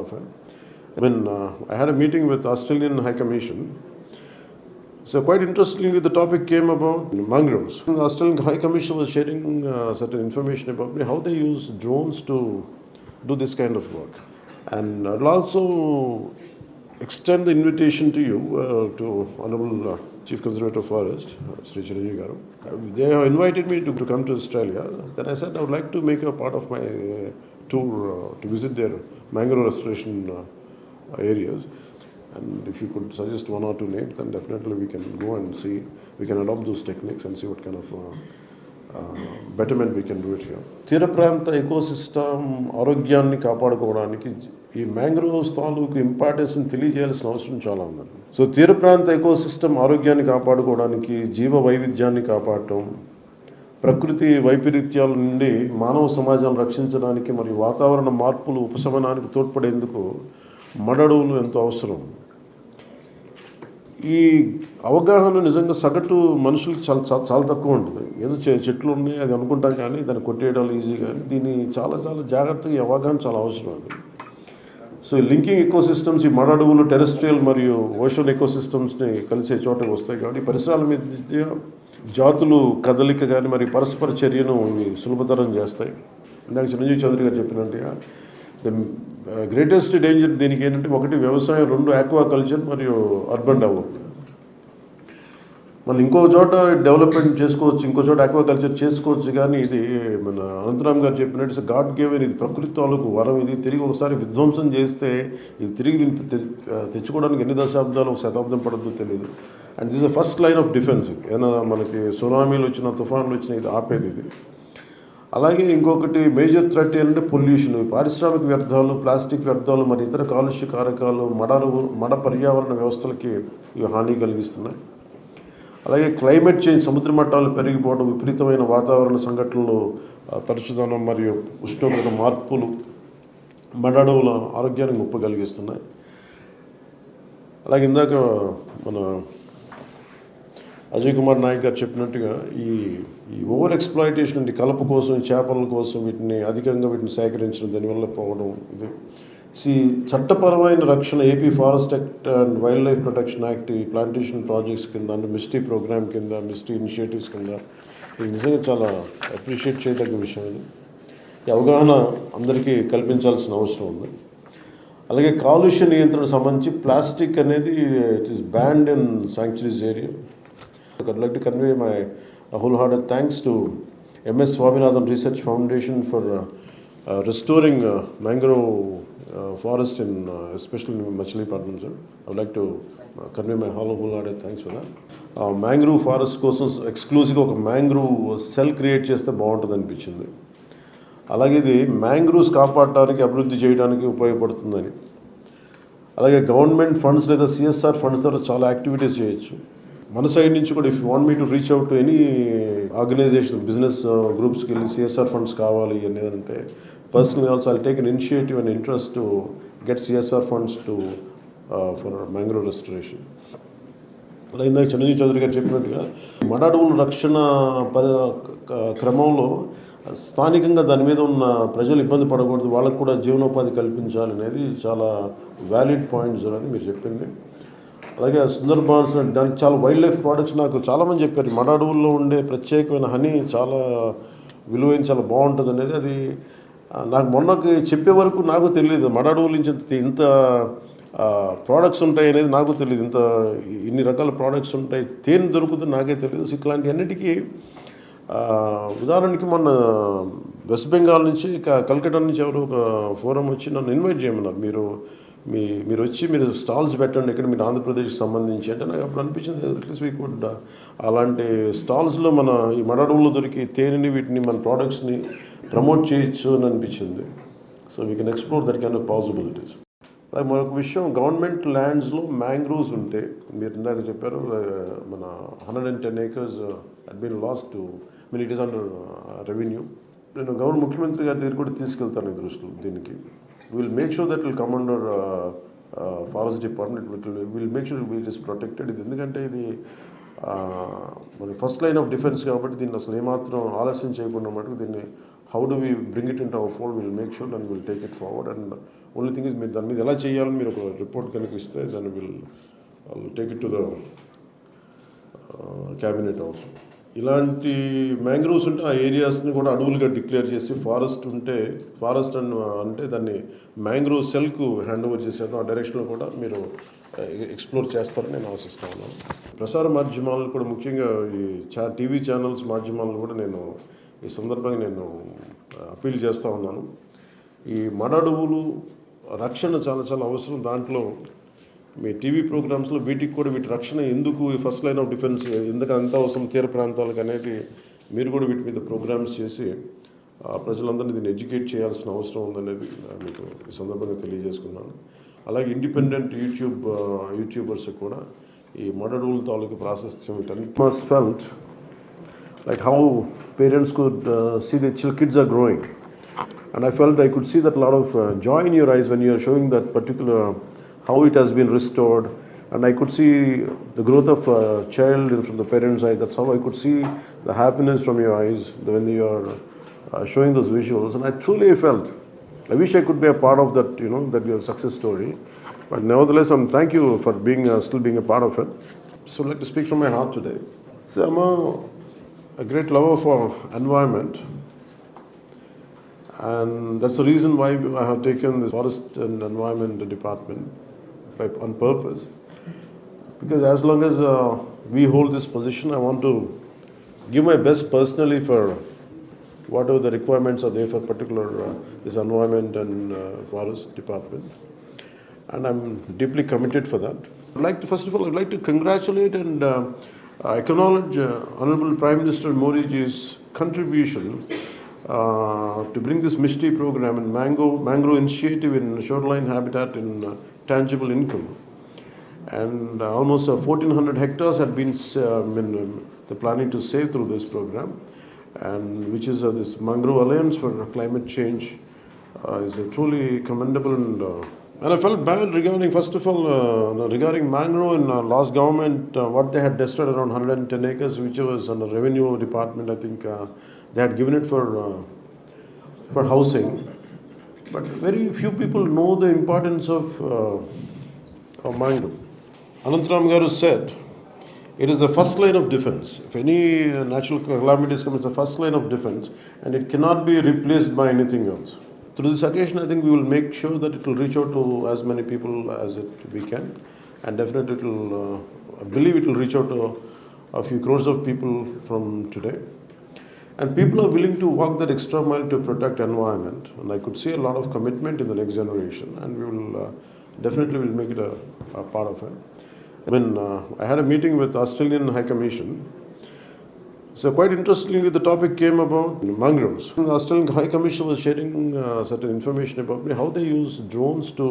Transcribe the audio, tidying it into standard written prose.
often. When I had a meeting with Australian High Commission, so quite interestingly, the topic came about mangroves. The Australian High Commission was sharing certain information about how they use drones to do this kind of work. And I'll also extend the invitation to you, to Honorable Chief Conservator of Forest, Sri Chiranjeevi Garu. They have invited me to come to Australia. Then I said I would like to make a part of my tour to visit their mangrove restoration areas. And if you could suggest one or two names, then definitely we can go and see, we can adopt those techniques and see what kind of betterment we can do it here. తీర ప్రాంత ecosystem ఆరోగ్యాన్ని కాపాడుకోవడానికి ఈ mangroves తాలూకు ఇంపార్టెన్స్ని తెలియజేయాల్సిన అవసరం చాలా ఉందండి. So తీర ప్రాంత ఎకోసిస్టమ్ ఆరోగ్యాన్ని కాపాడుకోవడానికి, జీవ వైవిధ్యాన్ని కాపాడటం, ప్రకృతి వైపరీత్యాల నుండి మానవ సమాజాన్ని రక్షించడానికి మరియు వాతావరణ మార్పులు ఉపశమనానికి తోడ్పడేందుకు మడడవులు ఎంతో అవసరం. ఈ అవగాహన నిజంగా సగటు మనుషులకి చాలా తక్కువ ఉంటుంది. ఏదో చెట్లు ఉన్నాయి అది అనుకుంటాం, కానీ దాన్ని కొట్టేయడాలు ఈజీ, కానీ దీన్ని చాలా జాగ్రత్తగా ఈ అవగాహన చాలా అవసరం అది. సో ఈ లింకింగ్ ఎకోసిస్టమ్స్, ఈ మడడవులు టెరెస్ట్రియల్ మరియు ఓషన్ ఎకోసిస్టమ్స్ని కలిసే చోటకి వస్తాయి. కాబట్టి పరిసరాల మీద జాతులు కదలిక కానీ మరి పరస్పర చర్యను ఇవి సులభతరం చేస్తాయి. ఇందాక చిరంజీవి చౌదరి గారు చెప్పినట్టుగా ద గ్రేటెస్ట్ డేంజర్ దీనికి ఏంటంటే, ఒకటి వ్యవసాయం, రెండు ఆక్వాకల్చర్ మరియు అర్బన్ డెవలప్మెంట్. మనం ఇంకో చోట డెవలప్మెంట్ చేసుకోవచ్చు, ఇంకో చోట ఆక్వాకల్చర్ చేసుకోవచ్చు, కానీ ఇది మన అనంతరామ్ గారు చెప్పినట్టు గాడ్ గివెన్, ఇది ప్రకృతి తాలూకు వరం. ఇది తిరిగి ఒకసారి విధ్వంసం చేస్తే ఇది తిరిగి తెచ్చుకోవడానికి ఎన్ని దశాబ్దాలు, ఒక శతాబ్దం పడద్దో తెలియదు. And this is first line of defence. ఏదైనా మనకి సునామీలు వచ్చినా, తుఫాన్లు వచ్చినా ఇది ఆపేది ఇది. అలాగే ఇంకొకటి మేజర్ థ్రెట్ ఏంటంటే పొల్యూషన్, పారిశ్రామిక వ్యర్థాలు, ప్లాస్టిక్ వ్యర్థాలు మరి ఇతర కాలుష్య కారకాలు మడ పర్యావరణ వ్యవస్థలకి ఇవి హాని కలిగిస్తున్నాయి. అలాగే క్లైమేట్ చేంజ్, సముద్ర మట్టాలు పెరిగిపోవడం, విపరీతమైన వాతావరణ సంఘటనలు, తరచుదనం మరియు ఉష్ణోగ్రత మార్పులు మడడవుల ఆరోగ్యానికి ముప్పు కలిగిస్తున్నాయి. అలాగే ఇందాక మన అజయ్ కుమార్ నాయక్ గారు చెప్పినట్టుగా ఈ ఓవర్ ఎక్స్ప్లాయిటేషన్ అంటే కలప కోసం, చేపల కోసం వీటిని సేకరించడం, దానివల్ల పోవడం. ఇది చట్టపరమైన రక్షణ, AP forest act and wild life protection act, ఈ ప్లాంటేషన్ ప్రాజెక్ట్స్ కింద, అంటే మిస్టీ ప్రోగ్రామ్ కింద, మిస్టీ ఇనిషియేటివ్స్ కింద ఇది నిజంగా చాలా అప్రిషియేట్ చేయదగ్గ విషయం. ఇది ఈ అవగాహన అందరికీ కల్పించాల్సిన అవసరం ఉంది. అలాగే కాలుష్య నియంత్రణ సంబంధించి ప్లాస్టిక్ అనేది it is banned in sanctuaries area. I'd like to convey my wholehearted thanks to MS Swaminathan Research Foundation for restoring mangrove forest in especially in Machilipatnam, sir. I would like to convey my wholehearted thanks for that. Mangrove forest కోసం ఎక్స్క్లూజివ్గా ఒక mangrove cell create చేస్తే బాగుంటుంది అనిపించింది. అలాగే ఇది mangroves కాపాడటానికి, అభివృద్ధి చేయడానికి ఉపయోగపడుతుందని. అలాగే గవర్నమెంట్ ఫండ్స్ లేదా CSR ఫండ్స్ ద్వారా చాలా యాక్టివిటీస్ చేయొచ్చు. మన సైడ్ నుంచి కూడా if you want me to reach out to any organization, business గ్రూప్స్కి వెళ్ళి CSR ఫండ్స్ కావాలి అనేదంటే, personally also I'll take an initiative and interest to get CSR funds to for mangrove restoration. అలా ఇందాక చిరంజీవి చౌదరి గారు చెప్పినట్టుగా మడడవుల రక్షణ క్రమంలో స్థానికంగా దాని మీద ఉన్న ప్రజలు ఇబ్బంది పడకూడదు, వాళ్ళకు కూడా జీవనోపాధి కల్పించాలి అనేది చాలా వ్యాలిడ్ పాయింట్స్ అని మీరు చెప్పింది. అలాగే సుందర్బాన్స్ దానికి చాలా వైల్డ్ లైఫ్ ప్రోడక్ట్స్ నాకు చాలామంది చెప్పారు. మడ అడవుల్లో ఉండే ప్రత్యేకమైన హనీ చాలా విలువైన, చాలా బాగుంటుంది అనేది. అది నాకు మొన్నకి చెప్పే వరకు నాకు తెలియదు, మడ అడవుల నుంచి ఇంత ప్రోడక్ట్స్ ఉంటాయి అనేది నాకు తెలియదు. ఇన్ని రకాల ప్రోడక్ట్స్ ఉంటాయి, తేనె దొరుకుతుంది నాకే తెలియదు. ఇట్లాంటి అన్నిటికీ ఉదాహరణకి మొన్న వెస్ట్ బెంగాల్ నుంచి, కల్కటా నుంచి ఎవరు ఒక ఫోరం వచ్చి నన్ను ఇన్వైట్ చేయమన్నారు. మీరు వచ్చి మీరు స్టాల్స్ పెట్టండి ఇక్కడ, మీరు ఆంధ్రప్రదేశ్కి సంబంధించి అంటే. నాకు అప్పుడు అనిపించింది అట్లీస్ట్ వీ కుడ్ అలాంటి స్టాల్స్లో మన ఈ మడడవుల్లో దొరికి తేనెని, వీటిని, మన ప్రోడక్ట్స్ని ప్రమోట్ చేయొచ్చు అని అనిపించింది. So we can explore that kind of possibilities. అలాగే మరొక విషయం, గవర్నమెంట్ ల్యాండ్స్లో మ్యాంగ్రోవ్స్ ఉంటే, మీరు ఇందాక చెప్పారు మన 110 acres had been lost to, it is under revenue. నేను ముఖ్యమంత్రి గారి దగ్గర కూడా తీసుకెళ్తాను ఈ దృష్టిలో దీనికి. We'll make sure that will come under forest department. We'll make sure it is protected. ఎందుకంటే ఇది మన ఫస్ట్ లైన్ ఆఫ్ డిఫెన్స్ కాబట్టి దీన్ని అసలు ఏమాత్రం ఆలస్యం చేయకుండా మటుకు దీన్ని how do we bring it in to our fold, will make sure and will take it forward. And only thing is మీరు దాని మీద ఎలా చేయాలని మీరు ఒక రిపోర్ట్ కనుక ఇస్తే దాన్ని will take it to the cabinet also. ఇలాంటి మ్యాంగ్రోవ్స్ ఉంటే ఆ ఏరియాస్ని కూడా అడవులుగా డిక్లేర్ చేసి ఫారెస్ట్ అంటే దాన్ని మ్యాంగ్రోవ్ సెల్కు హ్యాండ్ ఓవర్ చేసేది ఆ డైరెక్షన్లో కూడా మీరు ఎక్స్ప్లోర్ చేస్తారని నేను ఆశిస్తా ఉన్నాను. ప్రసార మాధ్యమాలను కూడా ముఖ్యంగా ఈ టీవీ ఛానల్స్ మాధ్యమాలను కూడా నేను ఈ సందర్భంగా నేను అప్పీల్ చేస్తూ ఉన్నాను. ఈ మడడువులు రక్షణ చాలా చాలా అవసరం. దాంట్లో మీ టీవీ ప్రోగ్రామ్స్లో వీటి రక్షణ ఎందుకు ఈ ఫస్ట్ లైన్ ఆఫ్ డిఫెన్స్ ఎందుకు అంత అవసరం తీర ప్రాంతాలకు అనేది మీరు కూడా వీటి మీద ప్రోగ్రామ్స్ చేసి ప్రజలందరినీ దీన్ని ఎడ్యుకేట్ చేయాల్సిన అవసరం ఉందనేది మీకు ఈ సందర్భంగా తెలియజేసుకున్నాను. అలాగే ఇండిపెండెంట్ యూట్యూబర్స్ కూడా ఈ మడడువుల తాలూకు ప్రాశస్త్యం must felt like how parents could see the kids are growing, and I felt I could see that lot of joy in your eyes when you are showing that particular how it has been restored, and I could see the growth of a child from the parents' eyes. That's how I could see the happiness from your eyes when you are showing those visuals, and I truly felt I wish I could be a part of that, that your success story. But nevertheless, thank you for being still being a part of it. So I'd like to speak from my heart today. So I'm a great lover for environment, and that's the reason why I have taken the forest and environment department on purpose, because as long as we hold this position, I want to give my best personally for whatever the requirements are there for particular this environment and forest department, and I'm deeply committed for that. First of all, I'd like to congratulate and acknowledge Honorable Prime Minister Modi's contribution to bring this MISTI program and mangrove initiative in shoreline habitat in tangible income. And almost 1,400 hectares had been the planning to save through this program, and which is this Mangrove Alliance for Climate Change is truly commendable. And I felt bad regarding, first of all, regarding mangrove in last government, what they had destroyed around 110 acres, which was under revenue department. I think they had given it for housing, but very few people know the importance of mangrove. Anantaram Garu said, it is the first line of defense. If any natural calamities come, it's the first line of defense, and it cannot be replaced by anything else. Through this occasion, I think we will make sure that it will reach out to as many people as we can, and definitely I believe it will reach out to a few crores of people from today. And people are willing to walk that extra mile to protect environment, and I could see a lot of commitment in the next generation, and we will definitely will make it a part of it. When I had a meeting with Australian High Commission, so quite interestingly, the topic came about mangroves. The Australian High Commission was sharing certain information about how they use drones to